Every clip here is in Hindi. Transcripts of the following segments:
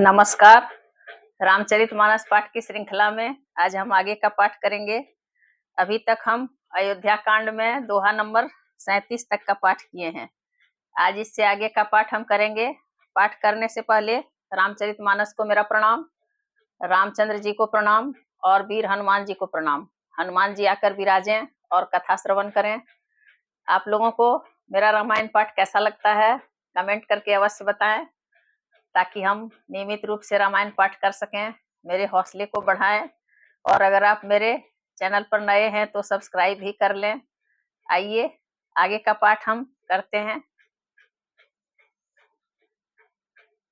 नमस्कार। रामचरितमानस पाठ की श्रृंखला में आज हम आगे का पाठ करेंगे। अभी तक हम अयोध्या कांड में दोहा नंबर 37 तक का पाठ किए हैं। आज इससे आगे का पाठ हम करेंगे। पाठ करने से पहले रामचरितमानस को मेरा प्रणाम, रामचंद्र जी को प्रणाम और वीर हनुमान जी को प्रणाम। हनुमान जी आकर विराजें और कथा श्रवण करें। आप लोगों को मेरा रामायण पाठ कैसा लगता है कमेंट करके अवश्य बताएं, ताकि हम नियमित रूप से रामायण पाठ कर सकें, मेरे हौसले को बढ़ाएं। और अगर आप मेरे चैनल पर नए हैं तो सब्सक्राइब भी कर लें। आइए आगे का पाठ हम करते हैं।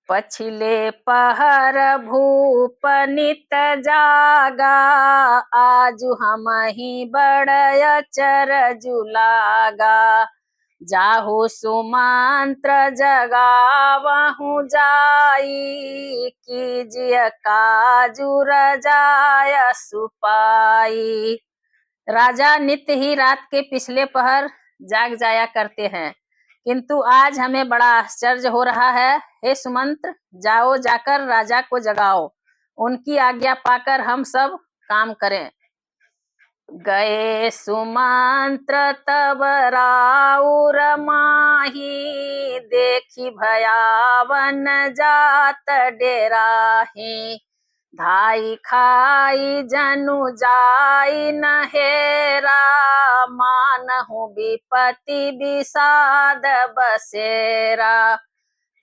पछिले पहर भूप नित जागा, आजु हमहि बड़य चरजु लागा। जाहु सुमंत्र जगावहु जाई, कीजिए काजू रजाय सुपाई। राजा नित्य ही रात के पिछले पहर जाग जाया करते हैं, किंतु आज हमें बड़ा आश्चर्य हो रहा है। हे सुमंत्र, जाओ जाकर राजा को जगाओ, उनकी आज्ञा पाकर हम सब काम करें। गए सुमंत्र तब राउर माही, देखी भयावन जात डेराही। धाई खाई जनु जाई नहेरा, मानहु विपति विषाद बसेरा।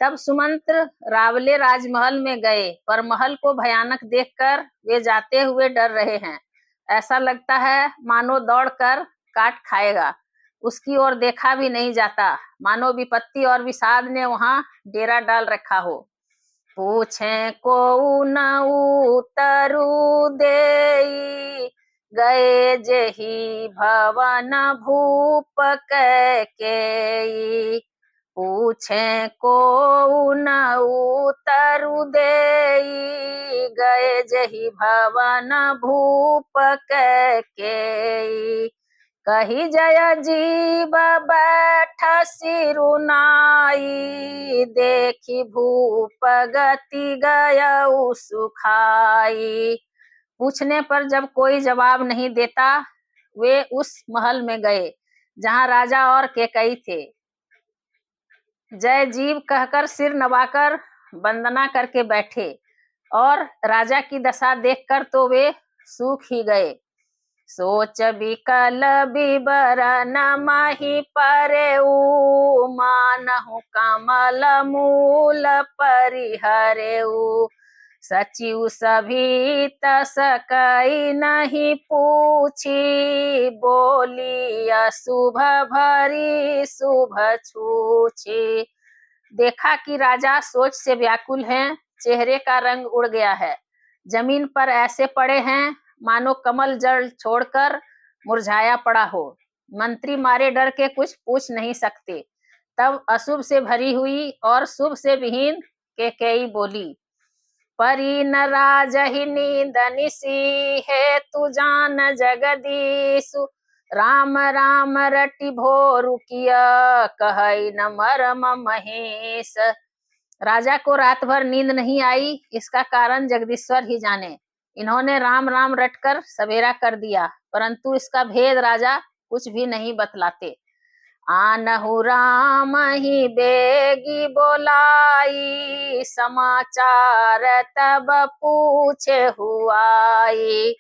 तब सुमंत्र रावले राजमहल में गए, पर महल को भयानक देखकर वे जाते हुए डर रहे हैं। ऐसा लगता है मानो दौड़कर काट खाएगा। उसकी ओर देखा भी नहीं जाता, मानो विपत्ति और विषाद ने वहां डेरा डाल रखा हो। पूछे को न उतरु देई, गए जेहि भवन भूप कैकेयी। पूछे को न उतरु देई, गए जेहि भवन भूप कैकेयी। कही जय जीव बैठ सिरुनाई, देखी भूप गति गयउ सुखाई। पूछने पर जब कोई जवाब नहीं देता, वे उस महल में गए जहां राजा और कैकेयी थे। जय जीव कहकर सिर नवाकर वंदना करके बैठे, और राजा की दशा देखकर तो वे सूख ही गए। सोच विकल विवरण मही परेऊ, मानहु कमल मूल परिहरेऊ। सचिव सभी तस कई नहीं पूछी, बोली अशुभ भरी शुभ छूछी। देखा कि राजा सोच से व्याकुल हैं, चेहरे का रंग उड़ गया है, जमीन पर ऐसे पड़े हैं मानो कमल जड़ छोड़कर मुरझाया पड़ा हो। मंत्री मारे डर के कुछ पूछ नहीं सकते। तब अशुभ से भरी हुई और शुभ से विहीन कैकेयी बोली, परी न राजहि नींद निसी, है तू जान जगदीशु। राम राम रटि भोरु किया, कहई न मरम महेश। राजा को रात भर नींद नहीं आई, इसका कारण जगदीश्वर ही जाने। इन्होंने राम राम रटकर सवेरा कर दिया, परंतु इसका भेद राजा कुछ भी नहीं बतलाते। आनहु राम ही बेगी बोलाई, समाचार तब पूछे हुआई।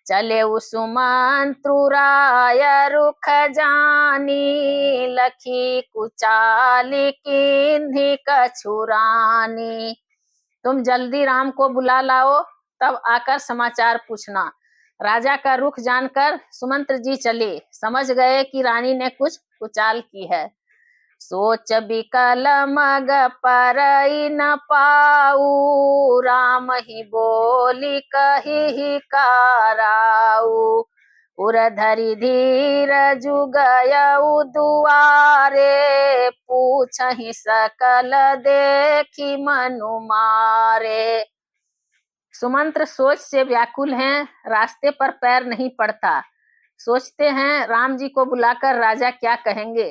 चले सुमंत्रु राय रुख जानी, लखी कुचाली किन्ही कछुरानी। तुम जल्दी राम को बुला लाओ, तब आकर समाचार पूछना। राजा का रुख जानकर सुमंत्र जी चले, समझ गए कि रानी ने कुछ कुचाल की है। सोच विकल मग परई न पाऊ, राम ही बोली कही ही काराऊ। उरधरि धीर जुगयउ दुआरे, पूछहि सकल देखी मनु मारे। सुमंत्र सोच से व्याकुल हैं, रास्ते पर पैर नहीं पड़ता। सोचते हैं राम जी को बुलाकर राजा क्या कहेंगे।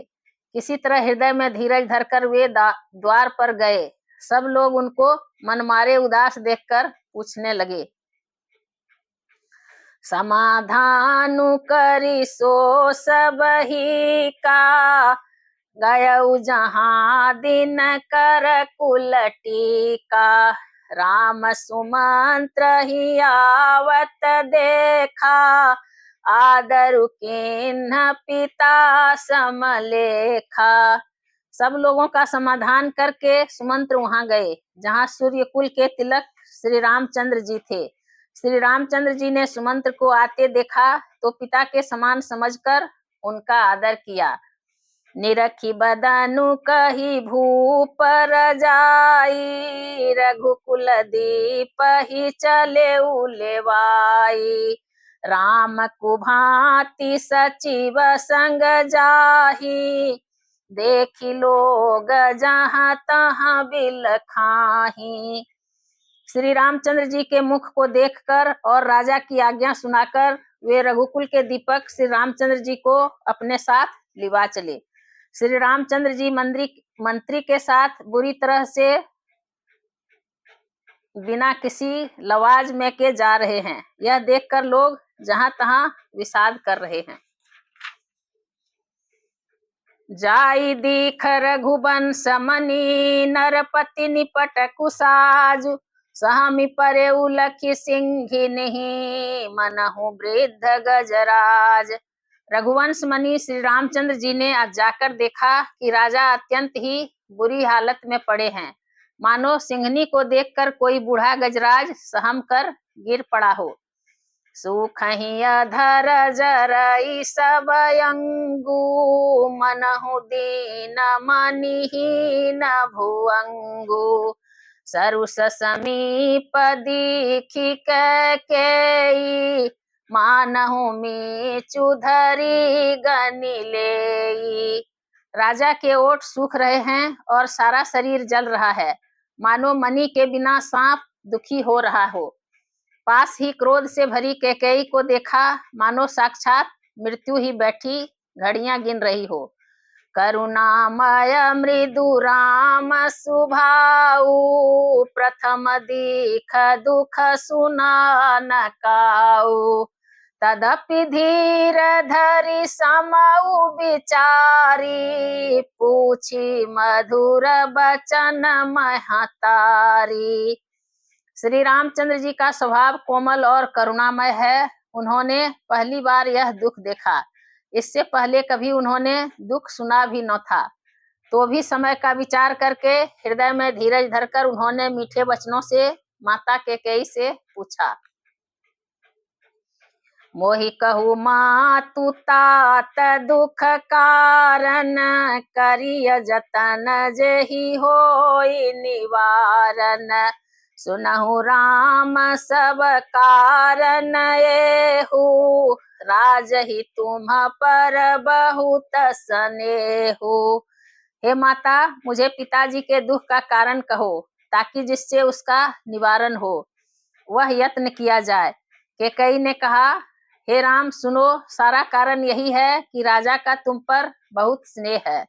किसी तरह हृदय में धीरज धरकर वे द्वार पर गए। सब लोग उनको मनमारे उदास देखकर पूछने लगे। समाधानु करी सो सबही का, गयऊ जहाँ दिन कर कुल टीका। राम सुमंत्र ही आवत देखा, आदरु किन्ह पिता समलेखा। सब लोगों का समाधान करके सुमंत्र वहां गए जहां सूर्यकुल के तिलक श्री रामचंद्र जी थे। श्री रामचंद्र जी ने सुमंत्र को आते देखा तो पिता के समान समझकर उनका आदर किया। निरखी बदनु कही भूप रजाई, रघुकुल दीप ही चले उलेवाई। राम कुभांति सचिव संग जाही, देखी लोग जहाँ तहाँ बिल खाही। श्री रामचंद्र जी के मुख को देखकर और राजा की आज्ञा सुनाकर वे रघुकुल के दीपक श्री रामचंद्र जी को अपने साथ लिवा चले। श्री रामचंद्र जी मंत्री के साथ बुरी तरह से बिना किसी लवाज में के जा रहे हैं। यह देखकर लोग जहां तहां विषाद कर रहे हैं। जाई दीख रघुवंश मनी, नरपति निपट कुसाजु। सहमी परे उलखी सिंघिनहि, मनहु वृद्ध गजराज। रघुवंश मनी श्री रामचंद्र जी ने आज जाकर देखा कि राजा अत्यंत ही बुरी हालत में पड़े हैं, मानो सिंघनी को देखकर कोई बूढ़ा गजराज सहम कर गिर पड़ा हो। सुखहि अधर जरई सब अंगु, मनहु दीन मनिहीन भुअंगु। सरुस समीप दीखि कैकेयी, मानहु मीचु धरी गनि लेई। राजा के ओठ सूख रहे हैं और सारा शरीर जल रहा है, मानो मणि के बिना सांप दुखी हो रहा हो। पास ही क्रोध से भरी कैकेयी को देखा, मानो साक्षात मृत्यु ही बैठी घड़ियां गिन रही हो। करुणामय मृदु राम सुभाऊ, प्रथम दीख दुख सुना न काऊ। तदपि धीर धरि समऊ विचारी, पूछी मधुर बचन महतारी। श्री रामचंद्र जी का स्वभाव कोमल और करुणामय है। उन्होंने पहली बार यह दुख देखा। इससे पहले कभी उन्होंने दुख सुना भी न था। तो भी समय का विचार करके हृदय में धीरज धरकर उन्होंने मीठे वचनों से माता कैकेयी से पूछा। मोहि कहु मातु तात दुख कारण, करिय जतन जेहि होई निवारण। सुनहु राम सब कारण एहु, राजहि तुम पर बहुत स्नेहु। हे माता, मुझे पिताजी के दुख का कारण कहो ताकि जिससे उसका निवारण हो, वह यत्न किया जाए। कैकेयी ने कहा, हे राम सुनो, सारा कारण यही है कि राजा का तुम पर बहुत स्नेह है।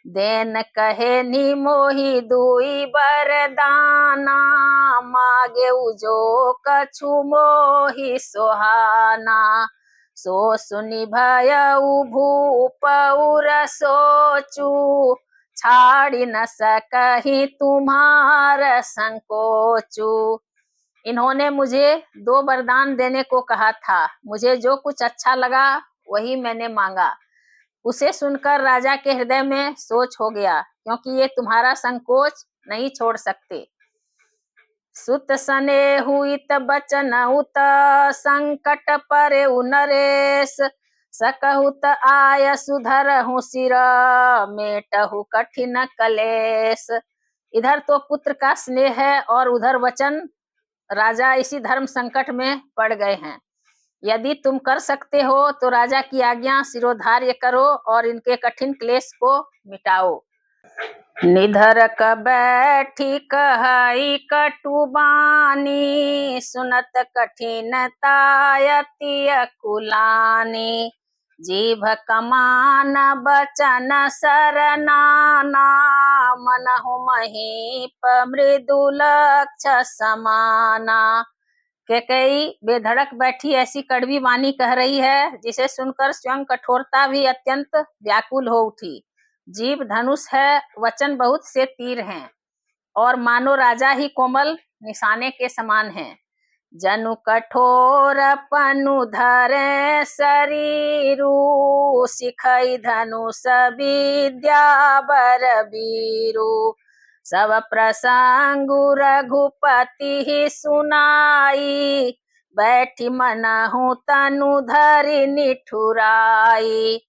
देन कहे नि मोहि दुई बरदाना, मागे जो कछु मोहि सोहाना। सो सुनि भयउ भूप उर सोचू, छाड़ी न सकहि तुम्हार संकोचू। इन्होंने मुझे 2 वरदान देने को कहा था। मुझे जो कुछ अच्छा लगा वही मैंने मांगा। उसे सुनकर राजा के हृदय में सोच हो गया, क्योंकि ये तुम्हारा संकोच नहीं छोड़ सकते। सुत स्नेहु इत बचन उत, संकट परे नरेश। सकहुत आय सुधरहु सिर, मेटहु कठिन कलेश। इधर तो पुत्र का स्नेह है और उधर वचन। राजा इसी धर्म संकट में पड़ गए हैं। यदि तुम कर सकते हो तो राजा की आज्ञा शिरोधार्य करो और इनके कठिन क्लेश को मिटाओ। निधर क बैठी कहई कटुबानी, सुनत कठिन तायति अकुलानी। जीभ कमान बचन सरनाना, मनहु महीप मृदुलक्ष समाना। कैकेयी बेधड़क बैठी ऐसी कड़वी वाणी कह रही है जिसे सुनकर स्वयं कठोरता भी अत्यंत व्याकुल हो उठी। जीभ धनुष है, वचन बहुत से तीर हैं और मानो राजा ही कोमल निशाने के समान हैं। जनु कठोर पनु धरे शरीरु, सिखई धनुष विद्या बरबीरु। सब प्रसंगु रघुपति ही सुनाई, बैठी मनहु तनु धरि निठुराई।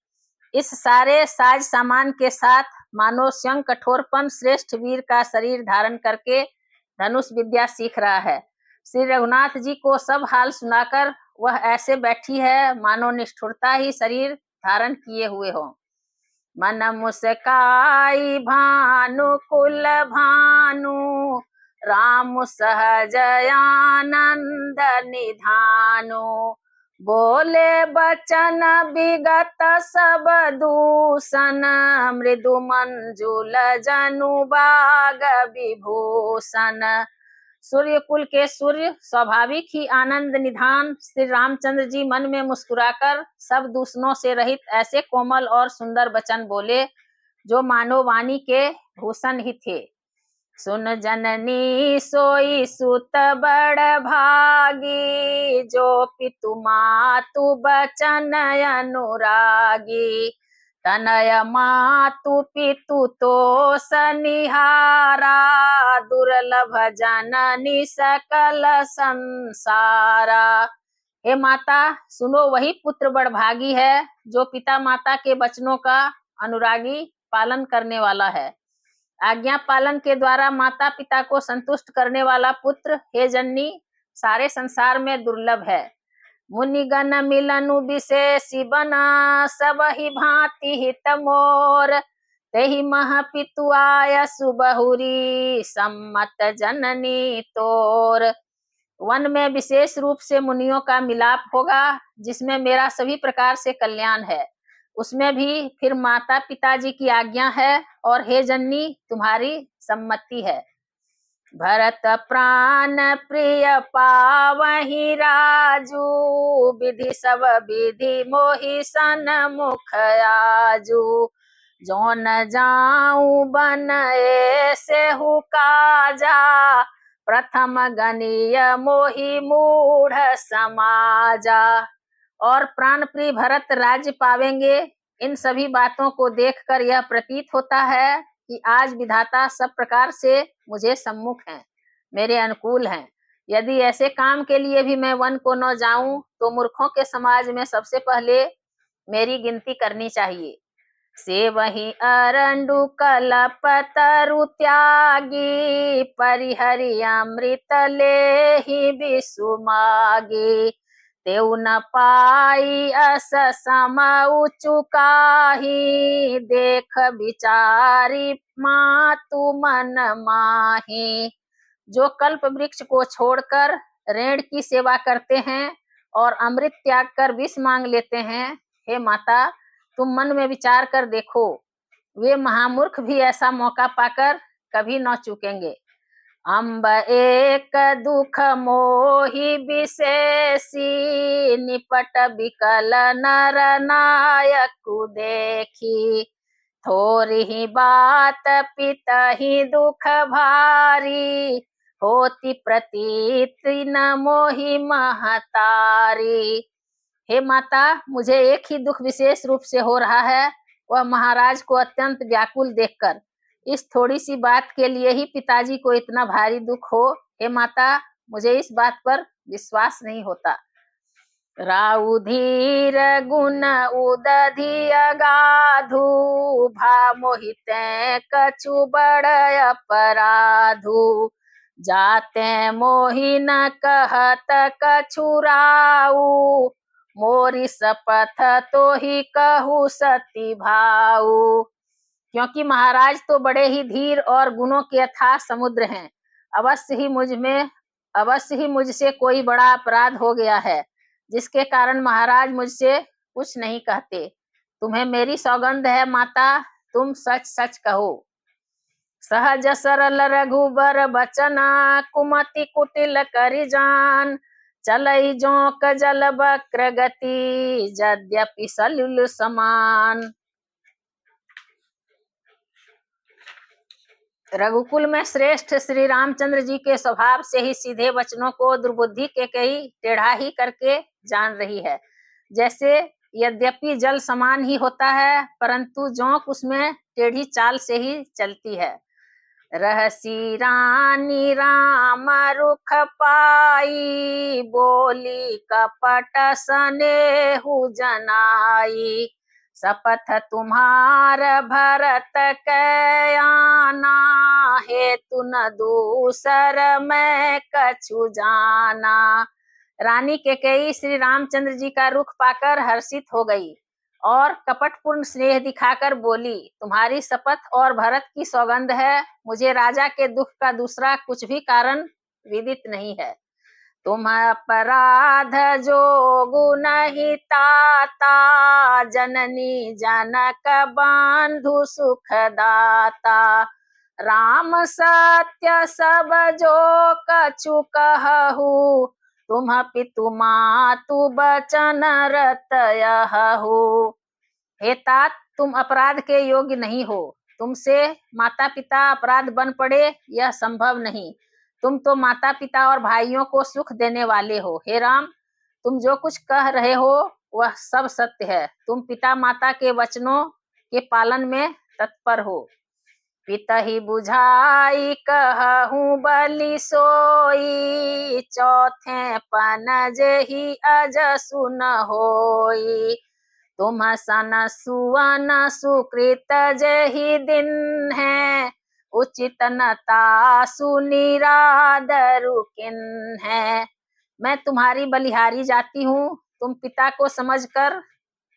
इस सारे साज सामान के साथ मानो स्वयं कठोरपन श्रेष्ठ वीर का शरीर धारण करके धनुष विद्या सीख रहा है। श्री रघुनाथ जी को सब हाल सुनाकर वह ऐसे बैठी है मानो निष्ठुरता ही शरीर धारण किए हुए हो। मन मुस्काई भानु कुल भानु, राम सहज आनंद निधानु। बोले बचन विगत सब दूषण, मृदु मंजुल जनु बाग विभूषण। सूर्य कुल के सूर्य स्वाभाविक ही आनंद निधान श्री रामचंद्र जी मन में मुस्कुराकर सब दूषणों से रहित ऐसे कोमल और सुंदर वचन बोले जो मानो वाणी के भूषण ही थे। सुन जननी सोई सुत बड़ भागी, जो पितु मातु बचन अनुरागी। तनय मातु पितु तो सनिहारा, दुर्लभ जननी सकल संसारा। हे माता, सुनो, वही पुत्र बड़भागी है जो पिता माता के वचनों का अनुरागी पालन करने वाला है। आज्ञा पालन के द्वारा माता पिता को संतुष्ट करने वाला पुत्र हे जननी सारे संसार में दुर्लभ है। मुनिगण मिलनु विशेषी बना, सब ही भांति हित मोर। तेहि मह पितु आय सुबहुरी, सम्मत जननी तोर। वन में विशेष रूप से मुनियों का मिलाप होगा जिसमें मेरा सभी प्रकार से कल्याण है। उसमें भी फिर माता पिताजी की आज्ञा है और हे जननी तुम्हारी सम्मति है। भरत प्राण प्रिय पावहि राजू, विधि सब विधि मोहि सन्मुख आजू। जो न जाऊं बन ऐसेहु काजा, प्रथम गनीय मोहि मूढ़ समाजा। और प्राण प्रिय भरत राज्य पावेंगे। इन सभी बातों को देखकर यह प्रतीत होता है कि आज विधाता सब प्रकार से मुझे सम्मुख हैं, मेरे अनुकूल हैं। यदि ऐसे काम के लिए भी मैं वन को न जाऊं तो मूर्खों के समाज में सबसे पहले मेरी गिनती करनी चाहिए। से वही अरंडु कलपतरु त्यागी, परिहरि अमृत लेहि विसुमागी। तेउ न पाई अस समउ चुकाही, देख विचारी मातु मन माही। जो कल्प वृक्ष को छोड़कर रेण की सेवा करते हैं और अमृत त्याग कर विष मांग लेते हैं, हे माता तुम मन में विचार कर देखो, वे महामूर्ख भी ऐसा मौका पाकर कभी न चूकेंगे। अम्ब एक दुख मोहि विशेषी, निपट बिकल नर नायक देखी। थोरी ही बात पितहि दुख भारी, होती प्रतीत न मोहि महतारी। हे माता, मुझे एक ही दुख विशेष रूप से हो रहा है, वह महाराज को अत्यंत व्याकुल देखकर। इस थोड़ी सी बात के लिए ही पिताजी को इतना भारी दुख हो। हे माता, मुझे इस बात पर विश्वास नहीं होता। राउ धीर गुण उदधि अगाधु, भा मोहिते कछु बड़ अपराधु। जाते मोहि न कहत कछु राउ, मोरी शपथ तो ही कहू सती भाऊ। क्योंकि महाराज तो बड़े ही धीर और गुणों के अथाह समुद्र हैं। अवश्य ही मुझसे कोई बड़ा अपराध हो गया है, जिसके कारण महाराज मुझसे कुछ नहीं कहते। तुम्हें मेरी सौगंध है माता, तुम सच सच कहो। सहज सरल रघुबर बचना, कुमति कुटिल करि जान। चलई जोंक जल वक्र गति, यद्यपि सलिल समान। रघुकुल में श्रेष्ठ श्री रामचंद्र जी के स्वभाव से ही सीधे वचनों को दुर्बुद्धि के कई टेढ़ा ही करके जान रही है। जैसे यद्यपि जल समान ही होता है, परंतु जोंक उसमें टेढ़ी चाल से ही चलती है। रहसी रानी राम रुख पाई, बोली कपट स्नेहु जनाई। शपथ तुम्हार भरत के आना, हेतु न दूसर मैं कछु जाना। रानी कैकेयी श्री रामचंद्र जी का रुख पाकर हर्षित हो गई और कपटपूर्ण स्नेह दिखाकर बोली, तुम्हारी शपथ और भरत की सौगंध है, मुझे राजा के दुख का दूसरा कुछ भी कारण विदित नहीं है। तुम अपराध जोगु नहीं ताता, जननी जनक बंधु सुखदाता। राम सत्य सब जो कछु कहु, तुम पितु मातु बचन रतयहु। हे तात, तुम अपराध के योग्य नहीं हो, तुमसे माता पिता अपराध बन पड़े यह संभव नहीं। तुम तो माता पिता और भाइयों को सुख देने वाले हो। हे राम, तुम जो कुछ कह रहे हो वह सब सत्य है। तुम पिता माता के वचनों के पालन में तत्पर हो। पितहि बुझाई कहूँ बलि सोई, चौथे पन जेहि अज सुन होई। तुम सन सुवन सुकृत जेहि दिन है, उचित नता सुनिरादरु किन है। मैं तुम्हारी बलिहारी जाती हूँ, तुम पिता को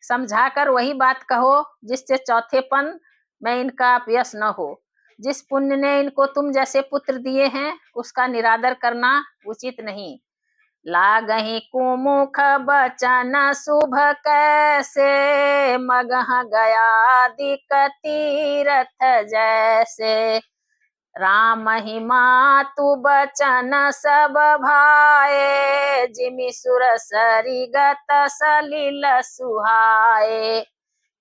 समझाकर वही बात कहो जिससे चौथेपन में इनका अपयश न हो। जिस पुण्य ने इनको तुम जैसे पुत्र दिए हैं उसका निरादर करना उचित नहीं। लागहि कुमुख बचन शुभ कैसे, मगह गया दिक तीरथ जैसे। राम ही मातु बचन सब भाए, जिमि सुर सरिगत सलिल सुहाए।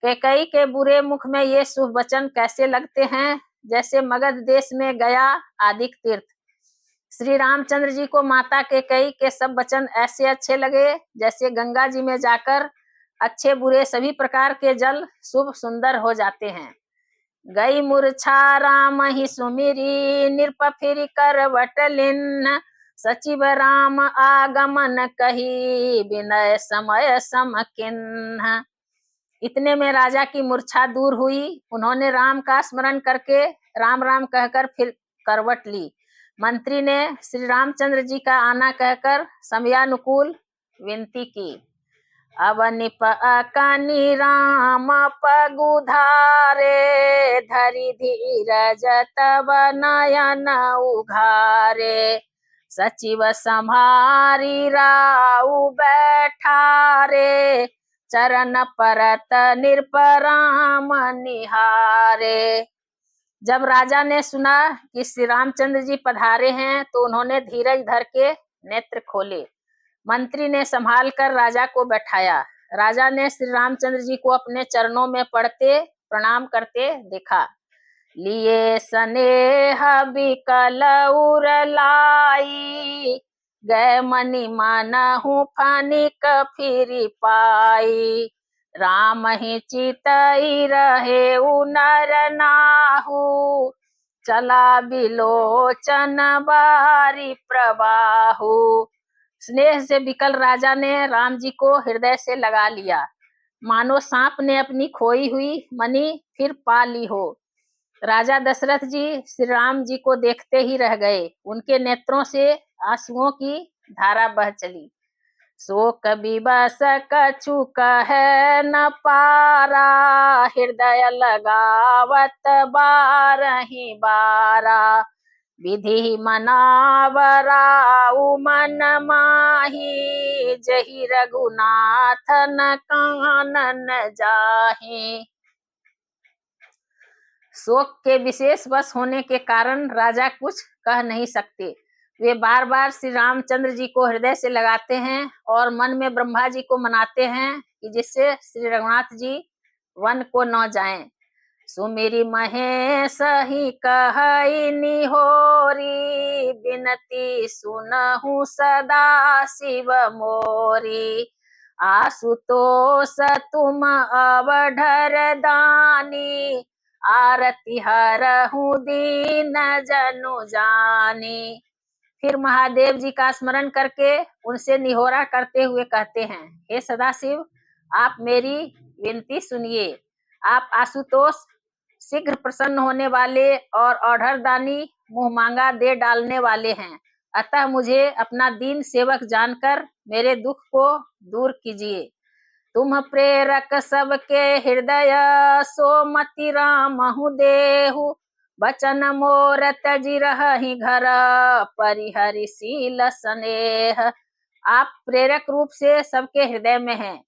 कैकेयी के बुरे मुख में ये शुभ वचन कैसे लगते हैं, जैसे मगध देश में गया आदिक तीर्थ। श्री रामचंद्र जी को माता कैकेयी के सब वचन ऐसे अच्छे लगे जैसे गंगा जी में जाकर अच्छे बुरे सभी प्रकार के जल शुभ सुंदर हो जाते हैं। गई मूर्छा राम ही सुमिरी, नृप फिर करवट लिन। सचिव राम आगमन कही, विनय समय समकिन्ह। इतने में राजा की मूर्छा दूर हुई। उन्होंने राम का स्मरण करके राम राम कहकर फिर करवट ली। मंत्री ने श्री रामचंद्र जी का आना कहकर समयानुकूल विनती की। अब निप अकानी राम पगुधारे, धरि धीरज तब नयन उघारे। सचिव सम्हारी राउ बैठारे, चरण परत नृप राम निहारे। जब राजा ने सुना कि श्री रामचंद्र जी पधारे हैं तो उन्होंने धीरज धर के नेत्र खोले। मंत्री ने संभाल कर राजा को बैठाया। राजा ने श्री रामचंद्र जी को अपने चरणों में पड़ते प्रणाम करते देखा। लिए स्नेह बिकल उर लाई, गए मनि मनहु फनिक फिरि पाई। राम ही चितई रहे नर नाहु, चला बिलोचन बारी प्रबाहु। स्नेह से बिकल राजा ने राम जी को हृदय से लगा लिया, मानो सांप ने अपनी खोई हुई मणि फिर पा ली हो। राजा दशरथ जी श्री राम जी को देखते ही रह गए। उनके नेत्रों से आंसुओं की धारा बह चली। शोक विवश कछु कहे न पारा, हृदय लगावत बारहि बारा। विधि मनावराउ मन माही, जही रघुनाथन कानन जाहे। शोक के विशेष वश होने के कारण राजा कुछ कह नहीं सकते। वे बार बार श्री रामचंद्र जी को हृदय से लगाते हैं और मन में ब्रह्मा जी को मनाते हैं कि जिससे श्री रघुनाथ जी वन को न जाएं। सुमेरी महेश ही कहई निहोरी, बिनती सुनहु सदा शिव मोरी। आशुतोष तुम अवढर दानी, आरती हरहु दीन जनु जानी। फिर महादेव जी का स्मरण करके उनसे निहोरा करते हुए कहते हैं, हे सदाशिव, आप मेरी विनती सुनिए। आप आशुतोष, शीघ्र प्रसन्न होने वाले और औढ़रदानी, मुंह मांगा दे डालने वाले हैं। अतः मुझे अपना दीन सेवक जानकर मेरे दुख को दूर कीजिए। तुम प्रेरक सबके हृदय, सोमति रामहु देहु। बचन मोर तजि रहहि घर, परिहरि शील स्नेह। आप प्रेरक रूप से सबके हृदय में हैं।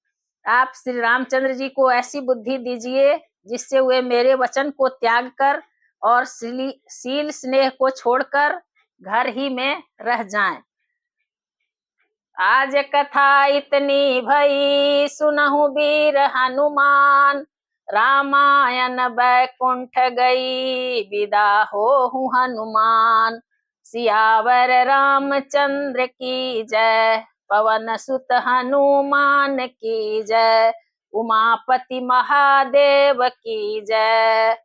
आप श्री रामचंद्र जी को ऐसी बुद्धि दीजिए जिससे वे मेरे वचन को त्याग कर और शील स्नेह को छोड़कर घर ही में रह जाएं। आज कथा इतनी भई, सुनहु वीर हनुमान। रामायण बैकुंठ गई, विदा होहु हनुमान। सियावर रामचंद्र की जय, पवन सुत हनुमान की जय। उमापति महादेव की जय।